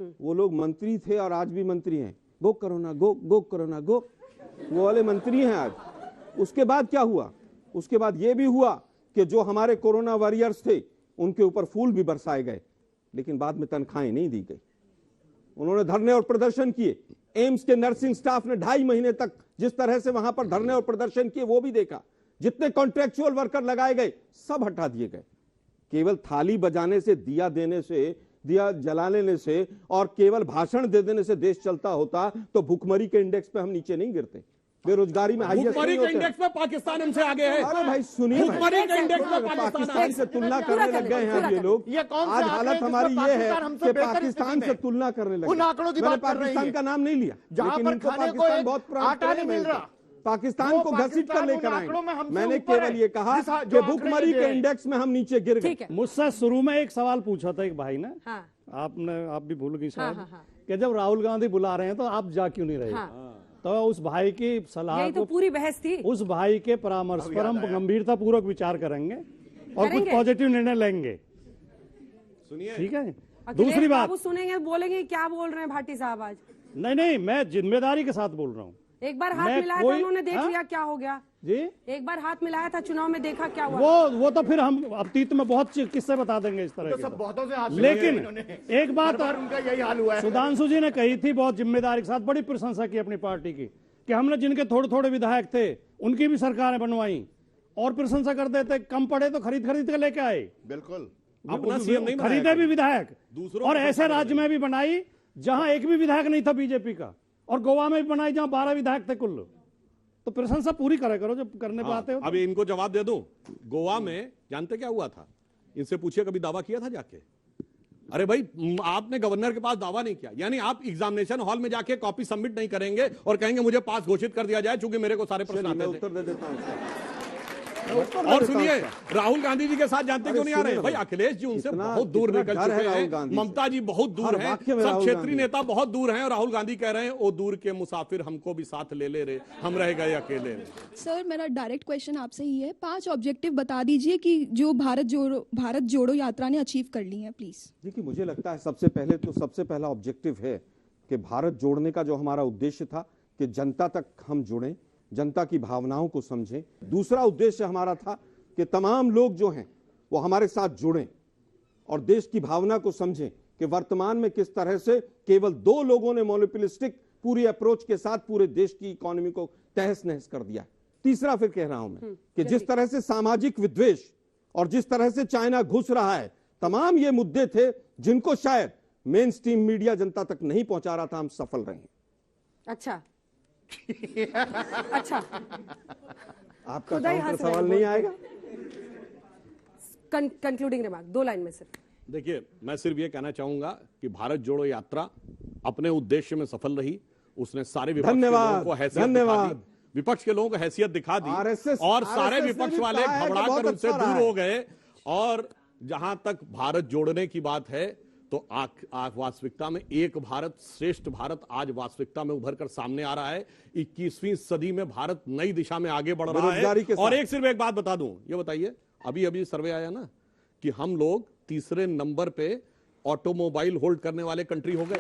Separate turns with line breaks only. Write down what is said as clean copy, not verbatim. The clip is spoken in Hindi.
वो लोग मंत्री थे और आज भी मंत्री हैं। गो कोरोना गो, गो कोरोना गो, वो वाले मंत्री हैं आज। उसके बाद क्या हुआ? उसके बाद ये भी हुआ कि जो हमारे कोरोना वॉरियर्स थे उनके ऊपर फूल भी बरसाए गए, लेकिन बाद में तनख्वाहें नहीं दी गई। उन्होंने धरने और प्रदर्शन किए। एम्स के नर्सिंग स्टाफ ने 2.5 महीने तक जिस तरह से वहां पर धरने और प्रदर्शन किए वो भी देखा। जितने कॉन्ट्रेक्चुअल वर्कर लगाए गए सब हटा दिए गए। केवल थाली बजाने से, दिया देने से, दिया जला लेने से और केवल भाषण दे देने से देश चलता होता तो भुखमरी के इंडेक्स पे हम नीचे नहीं गिरते, बेरोजगारी में
भुखमरी के इंडेक्स में पाकिस्तान हमसे आगे है।
अरे भाई सुनिए,
भुखमरी के इंडेक्स में
पाकिस्तान से तुलना करने लग गए हैं ये लोग। आज हालत हमारी ये है कि पाकिस्तान से तुलना करने लगे। मैंने पाकिस्तान का नाम नहीं लिया, लेकिन इनको पाकिस्तान बहुत पुराना, पाकिस्तान को घसीट कर लेकर आएंगे। मैंने केवल ये कहा कि भुखमरी के इंडेक्स में हम नीचे गिर गए।
मुझसे शुरू में एक सवाल पूछा था एक भाई ने, आप भी भूल गई शायद, कि जब राहुल गांधी बुला रहे हैं तो आप जा क्यों नहीं रहे? तो उस भाई की सलाह
तो पूरी बहस थी।
उस भाई के परामर्श पर हम गंभीरता पूर्वक विचार करेंगे और कुछ पॉजिटिव निर्णय लेंगे।
सुनिए,
ठीक है। दूसरी बात,
सुनेंगे, बोलेंगे क्या बोल रहे हैं भाटी साहब आज?
नहीं, मैं जिम्मेदारी के साथ बोल रहा हूँ।
एक बार हाथ मिलाया था उन्होंने, देख लिया क्या हो गया
जी। एक
बार हाथ मिलाया था चुनाव में, देखा क्या हुआ।
वो तो फिर हम अतीत में बहुत किस्से बता देंगे इस तरह के।
बहुतों से हाथ
लेकिन एक बात
उनका यही हाल हुआ है।
सुधांशु जी ने कही थी बहुत जिम्मेदारी के साथ, बड़ी प्रशंसा की अपनी पार्टी की, कि हमने जिनके थोड़े थोड़े विधायक थे उनकी भी सरकारें बनवाई और प्रशंसा कर देते, कम पड़े तो खरीद के लेके आए।
बिल्कुल,
अपना सीएम नहीं खरीदे भी विधायक, और ऐसे राज्य में भी बनाई जहां एक भी विधायक नहीं था बीजेपी का, और गोवा में भी बनाई जहां 12 विधायक थे कुल। तो प्रशंसा पूरी करो जब करने पे आते हो।
अभी इनको जवाब दे दूं, गोवा में जानते क्या हुआ था? इनसे पूछिए कभी दावा किया था जाके? अरे भाई, आपने गवर्नर के पास दावा नहीं किया, यानी आप एग्जामिनेशन हॉल में जाके कॉपी सबमिट नहीं करेंगे और कहेंगे मुझे पास घोषित कर दिया जाए, चूंकि मेरे को सारे प्रश्न आते थे।
उत्तर दे देता हूं।
और सुनिए, राहुल गांधी जी के साथ जानते क्यों नहीं आ रहे? भाई अखिलेश जी उनसे बहुत दूर निकल चुके हैं, ममता जी बहुत दूर हैं, सब क्षेत्रीय नेता बहुत दूर हैं, और राहुल गांधी कह रहे हैं ओ दूर के मुसाफिर हमको भी साथ ले ले रे, हम रह गए अकेले।
सर, मेरा डायरेक्ट क्वेश्चन आपसे ही है, 5 ऑब्जेक्टिव बता दीजिए कि जो भारत जोड़ो यात्रा ने अचीव कर ली है, प्लीज।
देखिए, मुझे लगता है सबसे पहला ऑब्जेक्टिव है कि भारत जोड़ने का जो हमारा उद्देश्य था कि जनता तक हम जुड़ें, जनता की भावनाओं को समझें। दूसरा उद्देश्य हमारा था कि तमाम लोग जो हैं वो हमारे साथ जुड़ें और देश की भावना को समझें कि वर्तमान में किस तरह से केवल 2 लोगों ने मोनोपोलिस्टिक पूरी अप्रोच के साथ पूरे देश की इकोनॉमी को तहस नहस कर दिया। तीसरा फिर कह रहा हूं मैं कि जिस तरह से सामाजिक विद्वेष और जिस तरह से चाइना घुस रहा है, तमाम ये मुद्दे थे जिनको शायद मेन स्ट्रीम मीडिया जनता तक नहीं पहुंचा रहा था। हम सफल रहे।
अच्छा अच्छा,
आपका काउंटर सवाल नहीं आएगा?
कंक्लूडिंग रिमार्क 2 लाइन में सिर्फ।
देखिए, मैं सिर्फ ये कहना चाहूंगा कि भारत जोड़ो यात्रा अपने उद्देश्य में सफल रही। उसने सारे विपक्ष के लोगों को हैसियत दिखा दी, विपक्ष के लोगों को हैसियत दिखा दी, और सारे विपक्ष वाले घबरा कर उनसे दूर हो गए। और जहां तक भारत जोड़ने की बात है तो वास्तविकता में एक भारत श्रेष्ठ भारत आज वास्तविकता में उभर कर सामने आ रहा है। 21वीं सदी में भारत नई दिशा में आगे बढ़ रहा है। और सिर्फ एक बात बता दूं, ये बताइए, अभी सर्वे आया ना कि हम लोग तीसरे नंबर पे ऑटोमोबाइल होल्ड करने वाले कंट्री हो गए।